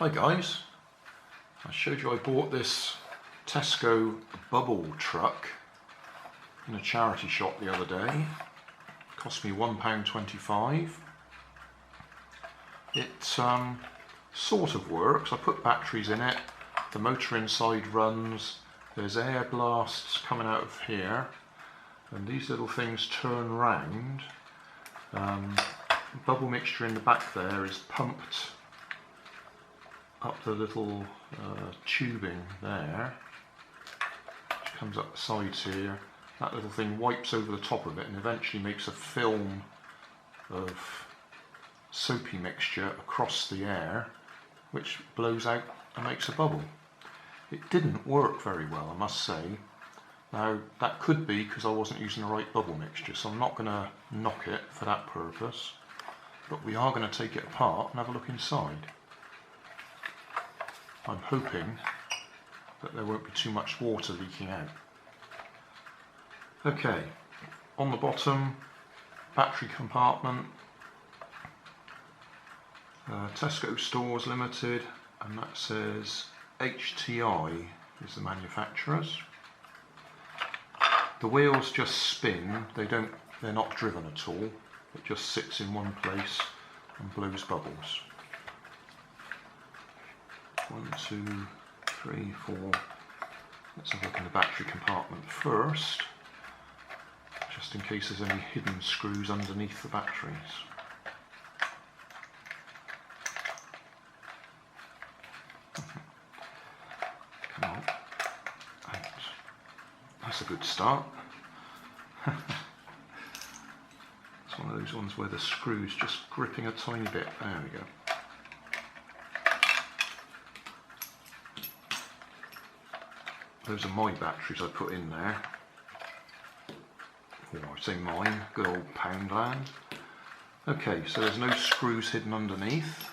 Hi guys, I showed you I bought this TESCO bubble truck in a charity shop the other day. It cost me £1.25. It sort of works. I put batteries in it, the motor inside runs, there's air blasts coming out of here, and these little things turn round. Bubble mixture in the back there is pumped up the little tubing there, which comes up the sides here. That little thing wipes over the top of it and eventually makes a film of soapy mixture across the air, which blows out and makes a bubble. It didn't work very well, I must say. Now that could be because I wasn't using the right bubble mixture, so I'm not going to knock it for that purpose, but we are going to take it apart and have a look inside. I'm hoping that there won't be too much water leaking out. Okay, on the bottom, battery compartment, TESCO Stores Limited, and that says HTI is the manufacturer's. The wheels just spin, they're not driven at all, it just sits in one place and blows bubbles. 1, 2, 3, 4. Let's have a look in the battery compartment first, just in case there's any hidden screws underneath the batteries. Come on, out. That's a good start. It's one of those ones where the screw's just gripping a tiny bit. There we go. Those are my batteries I put in there. Or I say mine, good old Poundland. Okay, so there's no screws hidden underneath.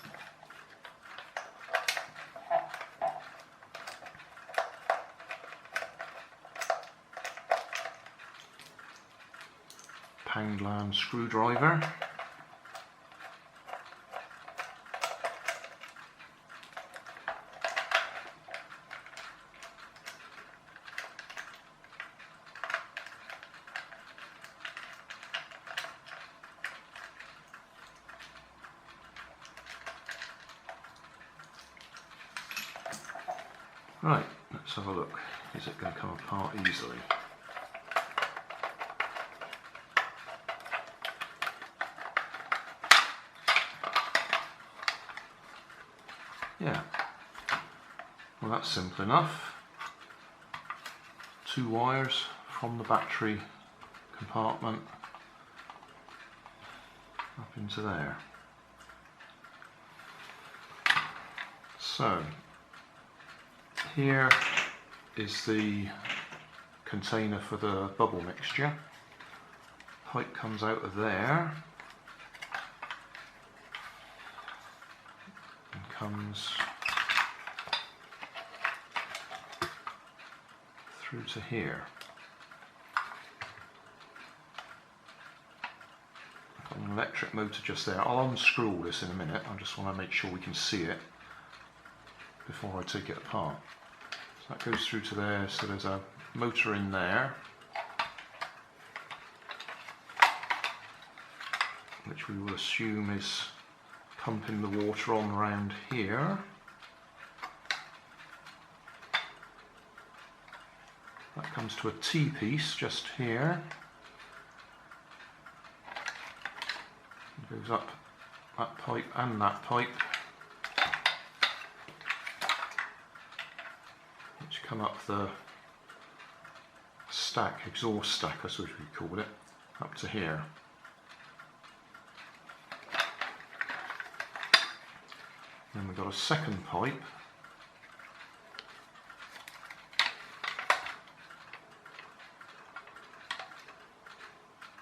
Poundland screwdriver. Right, let's have a look. Is it going to come apart easily? Yeah, well that's simple enough. 2 wires from the battery compartment up into there. So here is the container for the bubble mixture. Pipe comes out of there and comes through to here. I've got an electric motor just there. I'll unscrew all this in a minute. I just want to make sure we can see it before I take it apart. So that goes through to there, so there's a motor in there, which we will assume is pumping the water on around here. That comes to a T-piece just here. It goes up that pipe and that pipe, which come up the stack, exhaust stack I suppose we call it, up to here. Then we've got a second pipe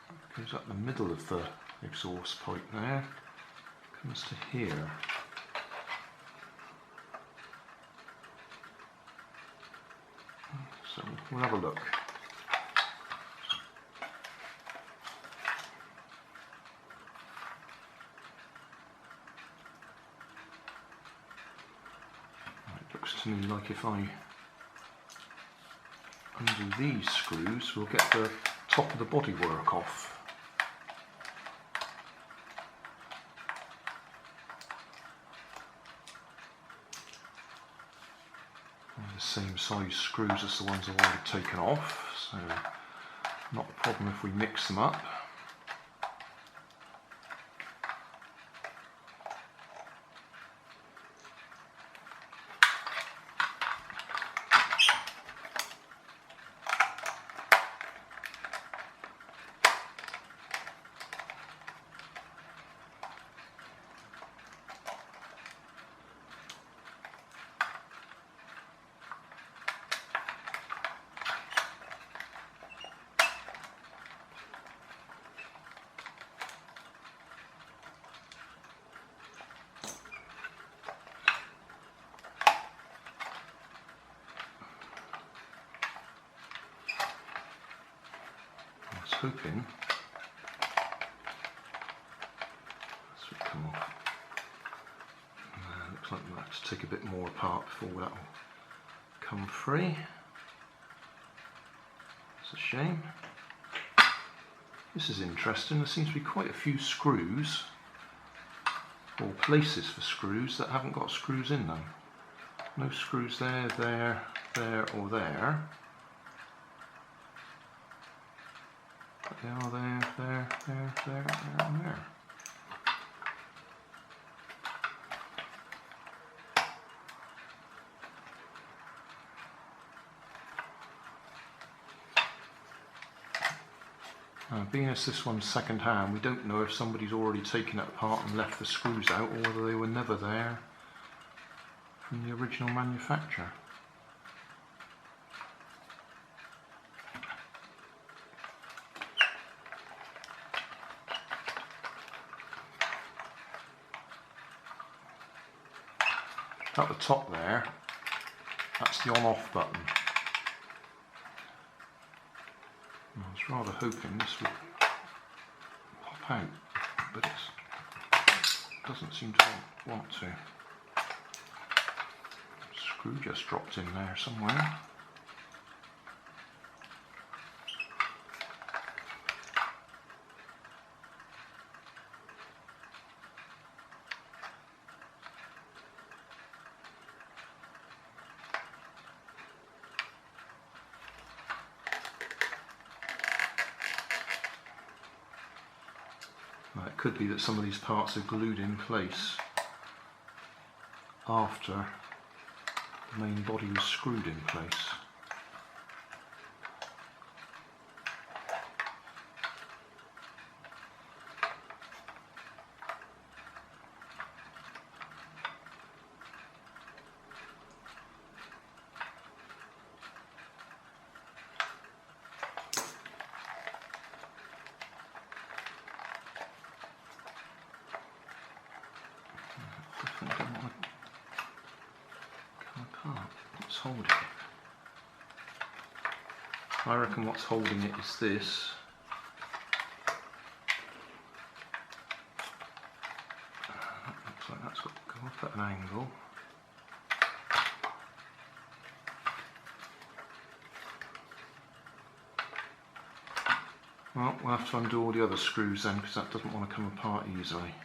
that goes up the middle of the exhaust pipe there, comes to here. So we'll have a look. looks to me like if I undo these screws, we'll get the top of the bodywork off. The same size screws as the ones I've already taken off, so not a problem if we mix them up. Hoping this would come off. Looks like we'll have to take a bit more apart before that will come free. It's a shame. This is interesting. There seems to be quite a few screws, or places for screws, that haven't got screws in them. No screws there, there, there or there. They are there, there, there, there, there, and there. Being as this one's second hand, we don't know if somebody's already taken it apart and left the screws out, or whether they were never there from the original manufacturer. At the top there, that's the on-off button. I was rather hoping this would pop out, but it doesn't seem to want to. Screw just dropped in there somewhere. It could be that some of these parts are glued in place after the main body was screwed in place. What's holding it? I reckon what's holding it is this. Looks like that's got to go off at an angle. Well, we'll have to undo all the other screws then, because that doesn't want to come apart easily.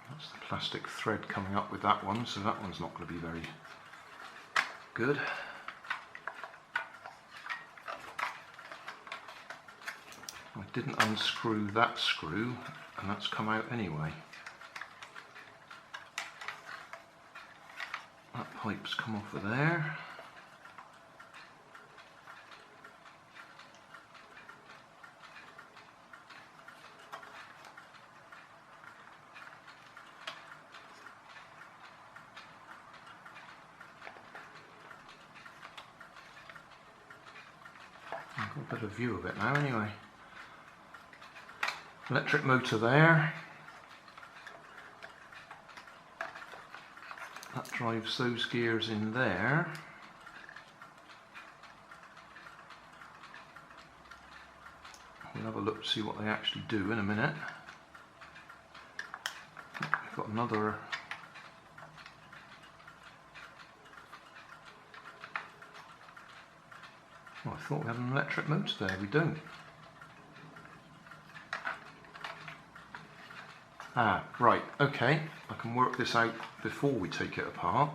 That's the plastic thread coming up with that one, so that one's not going to be very good. I didn't unscrew that screw, and that's come out anyway. That pipe's come off of there. I've got a better view of it now anyway. Electric motor there. That drives those gears in there. We'll have a look to see what they actually do in a minute. We've got another. Oh, I thought we had an electric motor there, we don't. Ah, right, okay, I can work this out before we take it apart.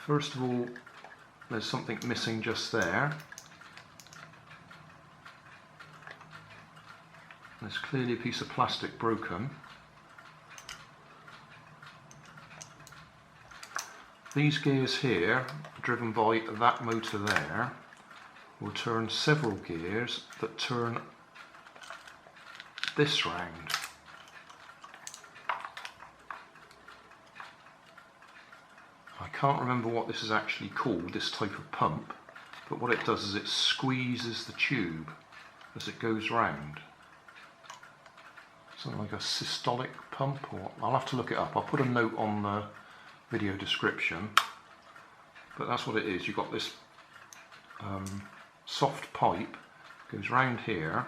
First of all, there's something missing just there. There's clearly a piece of plastic broken. These gears here, are driven by that motor there, will turn several gears that turn this round. I can't remember what this is actually called, this type of pump, but what it does is it squeezes the tube as it goes round. Something like a systolic pump, or I'll have to look it up. I'll put a note on the video description, but that's what it is. You've got this soft pipe goes round here,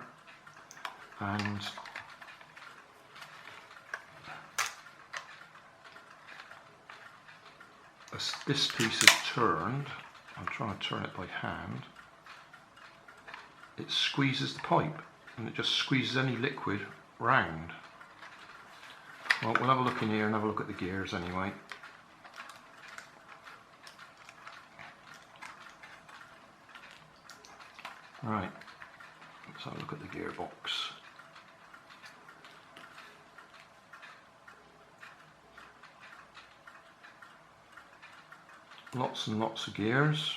and as this piece is turned, I'm trying to turn it by hand, it squeezes the pipe and it just squeezes any liquid round. Well, we'll have a look in here and have a look at the gears anyway. Right, let's have a look at the gearbox. Lots and lots of gears.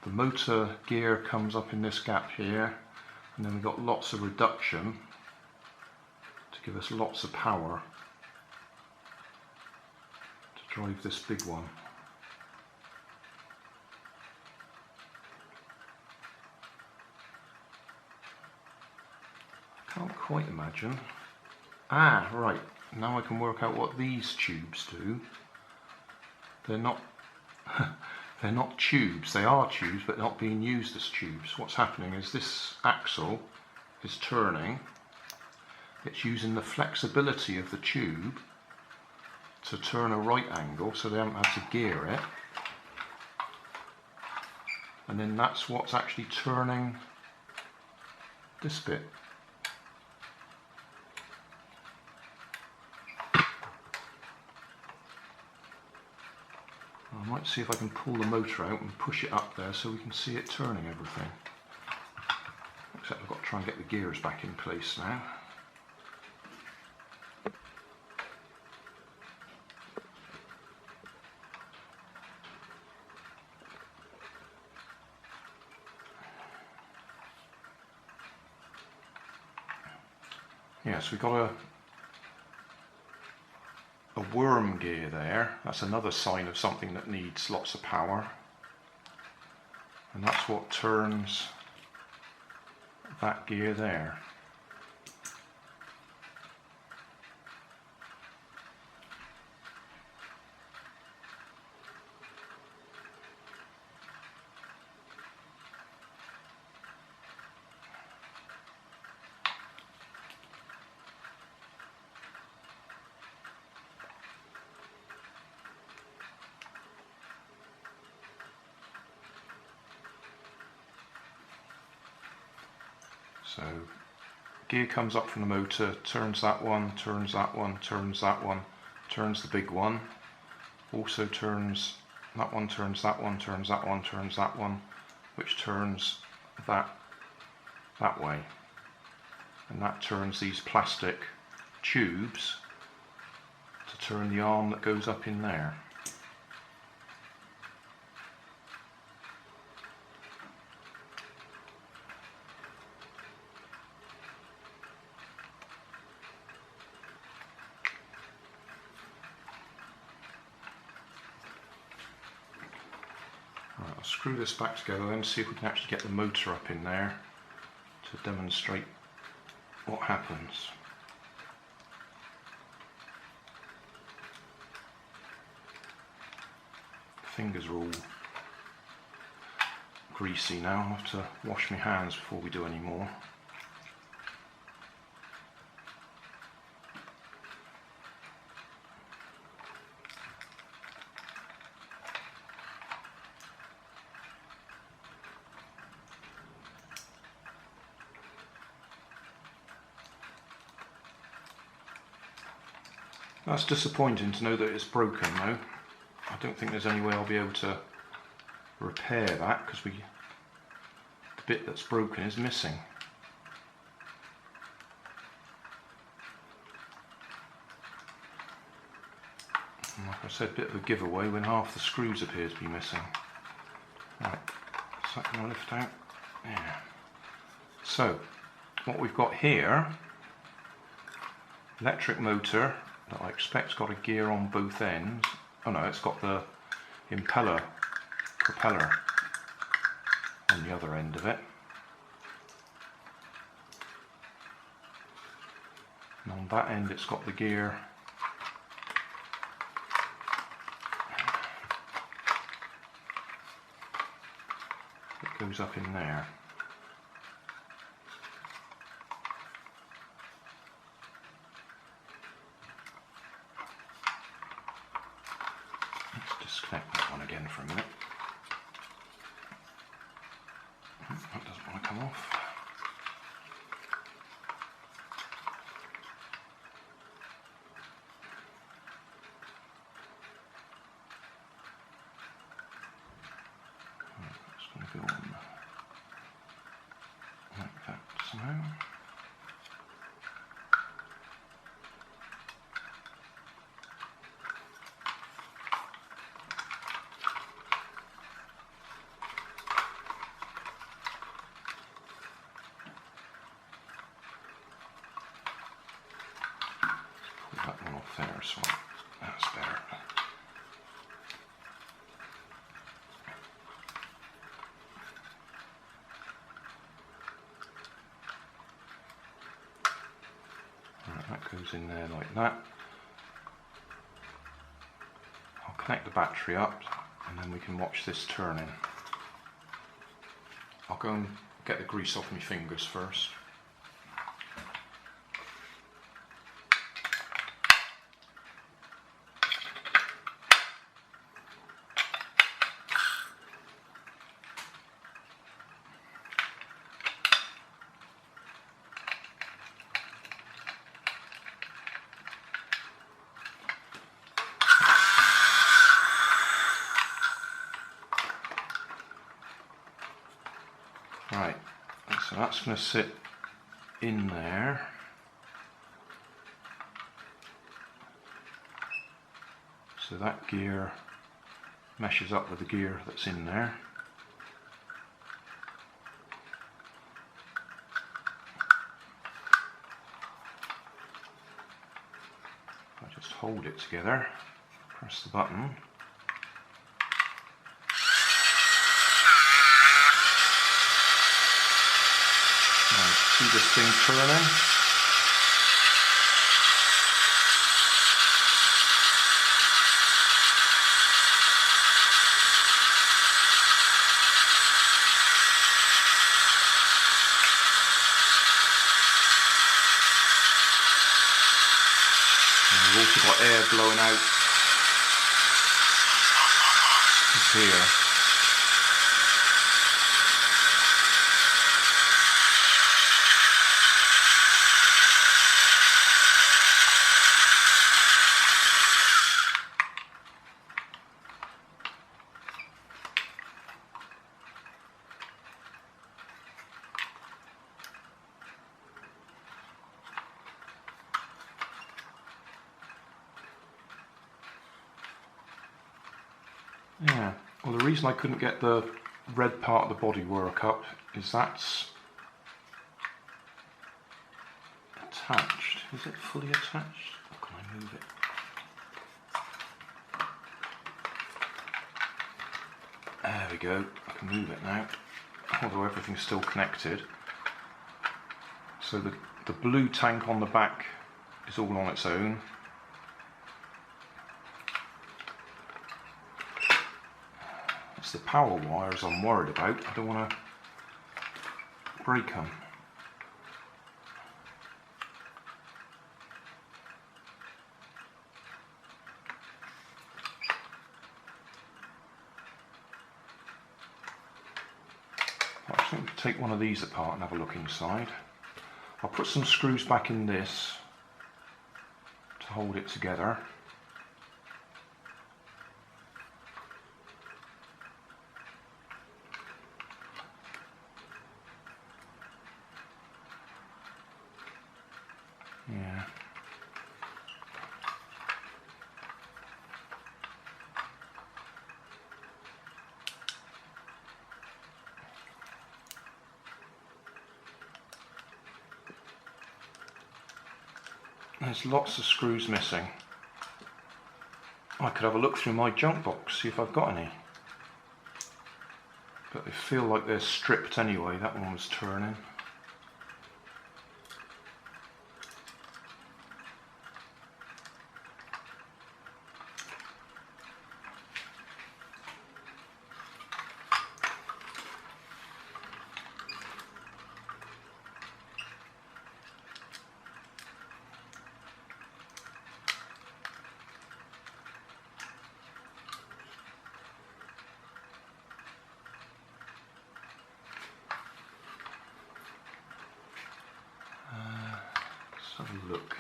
The motor gear comes up in this gap here, and then we've got lots of reduction to give us lots of power to drive this big one. Can't quite imagine. Ah, right, now I can work out what these tubes do. They're not they're not tubes, they are tubes but not being used as tubes. What's happening is this axle is turning, it's using the flexibility of the tube to turn a right angle, so they haven't had to gear it, and then that's what's actually turning this bit. I might see if I can pull the motor out and push it up there so we can see it turning everything. Except I've got to try and get the gears back in place now. Yes, we've got a worm gear there. That's another sign of something that needs lots of power, and that's what turns that gear there. So gear comes up from the motor, turns that one, turns that one, turns that one, turns the big one, also turns that one, turns that one, turns that one, turns that one, which turns that way, and that turns these plastic tubes to turn the arm that goes up in there. screw this back together and see if we can actually get the motor up in there to demonstrate what happens. Fingers are all greasy now. I'll have to wash my hands before we do any more. That's disappointing to know that it's broken though. I don't think there's any way I'll be able to repair that because the bit that's broken is missing. And like I said, a bit of a giveaway when half the screws appear to be missing. Right, is that going to lift out? Yeah. So, what we've got here, electric motor that I expect's got a gear on both ends. Oh no, it's got the propeller on the other end of it. And on that end it's got the gear that goes up in there. Disconnect that one again for a minute. That doesn't want to come off. Right, it's going to go on like that somehow. That one off there, so that's better. Right, that goes in there like that. I'll connect the battery up and then we can watch this turning. I'll go and get the grease off my fingers first. Right, so that's going to sit in there. So that gear meshes up with the gear that's in there. I just hold it together, press the button. See this thing turning. And we've also got air blowing out here. Yeah, well the reason I couldn't get the red part of the bodywork up is that's attached. Is it fully attached? Or can I move it? There we go, I can move it now, although everything's still connected. So the blue tank on the back is all on its own. It's the power wires I'm worried about. I don't want to break them. I think we'll take one of these apart and have a look inside. I'll put some screws back in this to hold it together. Yeah. There's lots of screws missing. I could have a look through my junk box, see if I've got any. But they feel like they're stripped anyway. That one was turning. Let's have a look.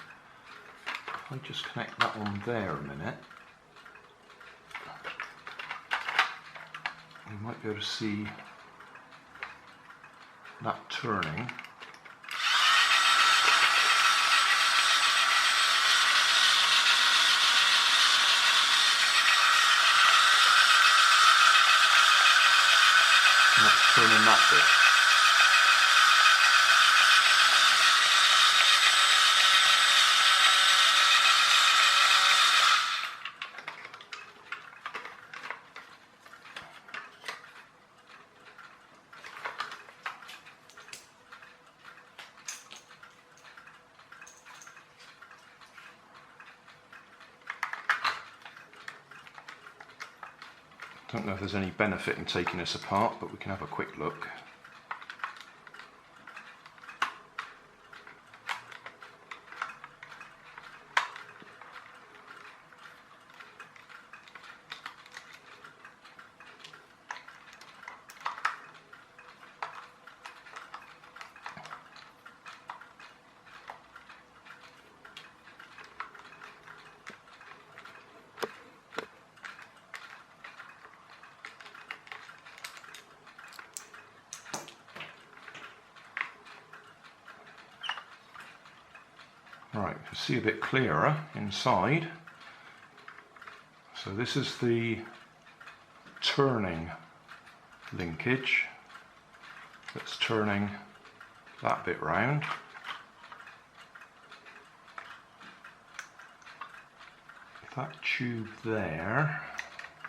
If I just connect that one there a minute, we might be able to see that turning. And that's turning that bit. Don't know if there's any benefit in taking this apart, but we can have a quick look. Right, you can see a bit clearer inside. So this is the turning linkage that's turning that bit round. That tube there,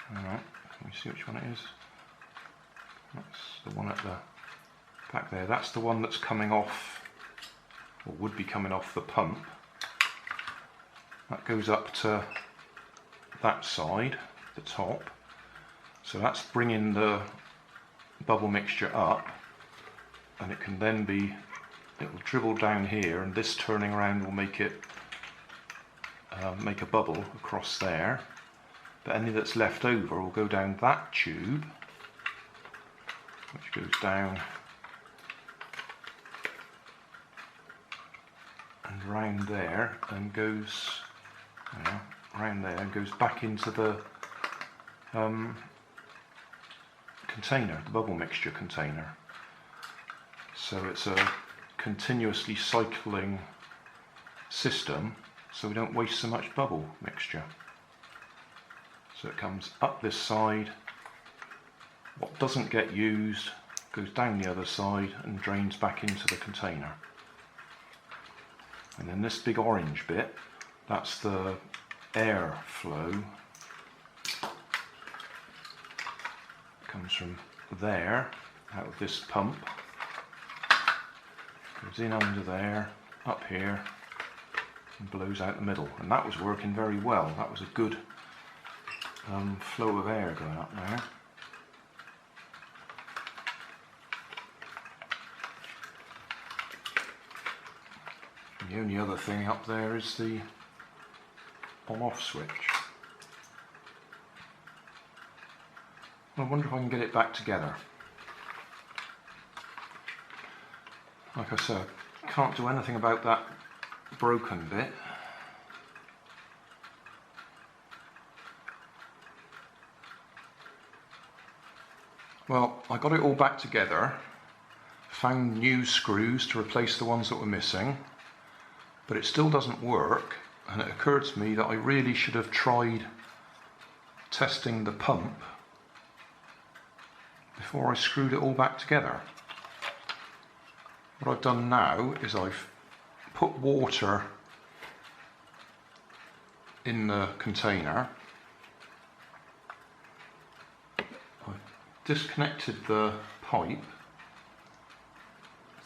alright, can we see which one it is? That's the one at the back there. That's the one that's coming off, or would be coming off the pump. That goes up to that side, the top. So that's bringing the bubble mixture up, and it can then be, it will dribble down here, and this turning around will make it make a bubble across there. But any that's left over will go down that tube, which goes down and round there and goes round there and goes back into the container, the bubble mixture container. So it's a continuously cycling system, so we don't waste so much bubble mixture. So it comes up this side, what doesn't get used goes down the other side and drains back into the container. And then this big orange bit, that's the air flow. Comes from there, out of this pump, goes in under there, up here, and blows out the middle. And that was working very well. That was a good flow of air going up there. And the only other thing up there is the on-off switch. I wonder if I can get it back together. Like I said, I can't do anything about that broken bit. Well, I got it all back together, found new screws to replace the ones that were missing, but it still doesn't work, and it occurred to me that I really should have tried testing the pump before I screwed it all back together. What I've done now is I've put water in the container. I've disconnected the pipe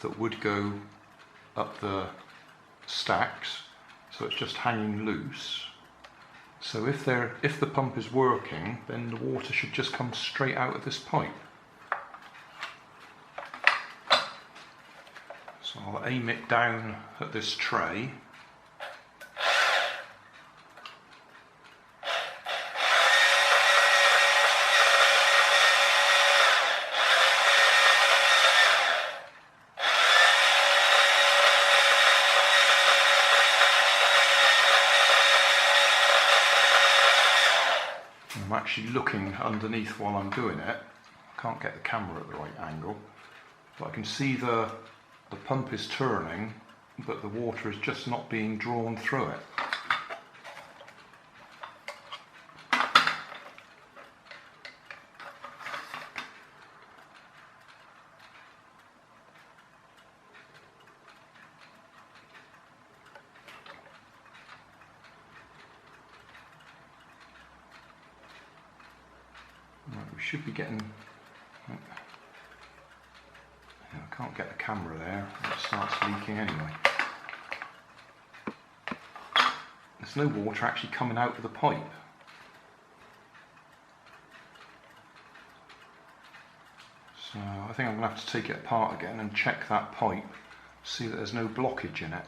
that would go up the stacks, so it's just hanging loose. So if the pump is working, then the water should just come straight out of this pipe. So I'll aim it down at this tray. I'm actually looking underneath while I'm doing it. I can't get the camera at the right angle, but I can see the pump is turning, but the water is just not being drawn through it. Right, we should be getting... I can't get the camera there, it starts leaking anyway. There's no water actually coming out of the pipe. So I think I'm going to have to take it apart again and check that pipe, see that there's no blockage in it.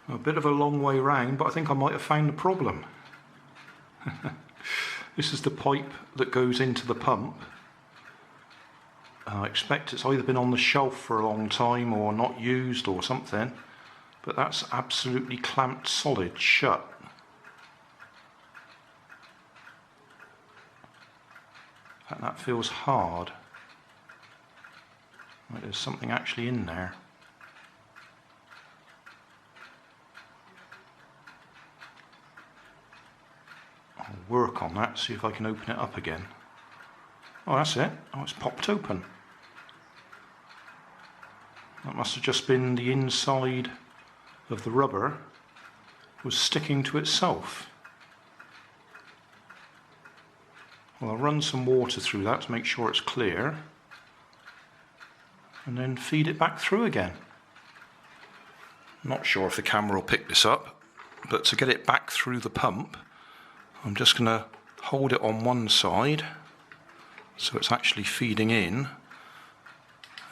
A bit of a long way round, but I think I might have found the problem. This is the pipe that goes into the pump. I expect it's either been on the shelf for a long time or not used or something, but that's absolutely clamped solid shut. And that feels hard. Like there's something actually in there. I'll work on that, see if I can open it up again. Oh, that's it. Oh, it's popped open. That must have just been the inside of the rubber was sticking to itself. Well, I'll run some water through that to make sure it's clear, and then feed it back through again. Not sure if the camera will pick this up, but to get it back through the pump, I'm just going to hold it on one side so it's actually feeding in,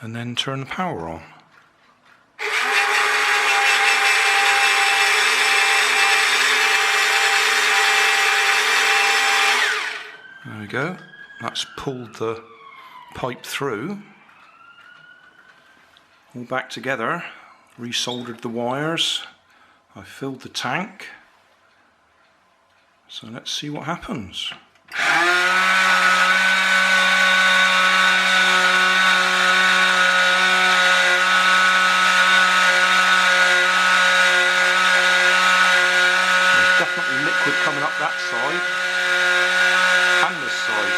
and then turn the power on. There we go, that's pulled the pipe through, all back together, resoldered the wires, I filled the tank. So let's see what happens. There's definitely liquid coming up that side and this side.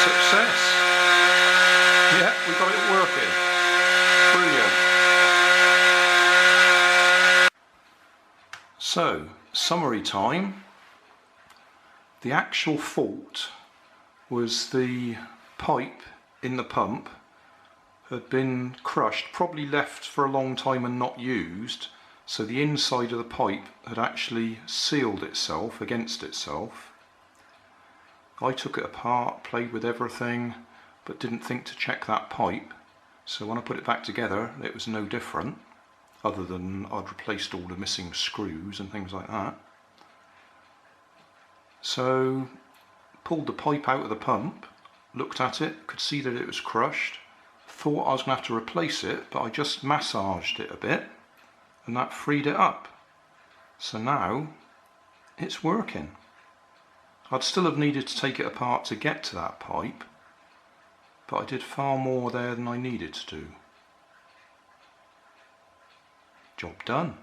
Success. Yeah, we got So, summary time. The actual fault was the pipe in the pump had been crushed, probably left for a long time and not used, so the inside of the pipe had actually sealed itself against itself. I took it apart, played with everything, but didn't think to check that pipe, so when I put it back together it was no different, other than I'd replaced all the missing screws and things like that. So pulled the pipe out of the pump, looked at it, could see that it was crushed, thought I was going to have to replace it, but I just massaged it a bit and that freed it up. So now it's working. I'd still have needed to take it apart to get to that pipe, but I did far more there than I needed to do. Job done.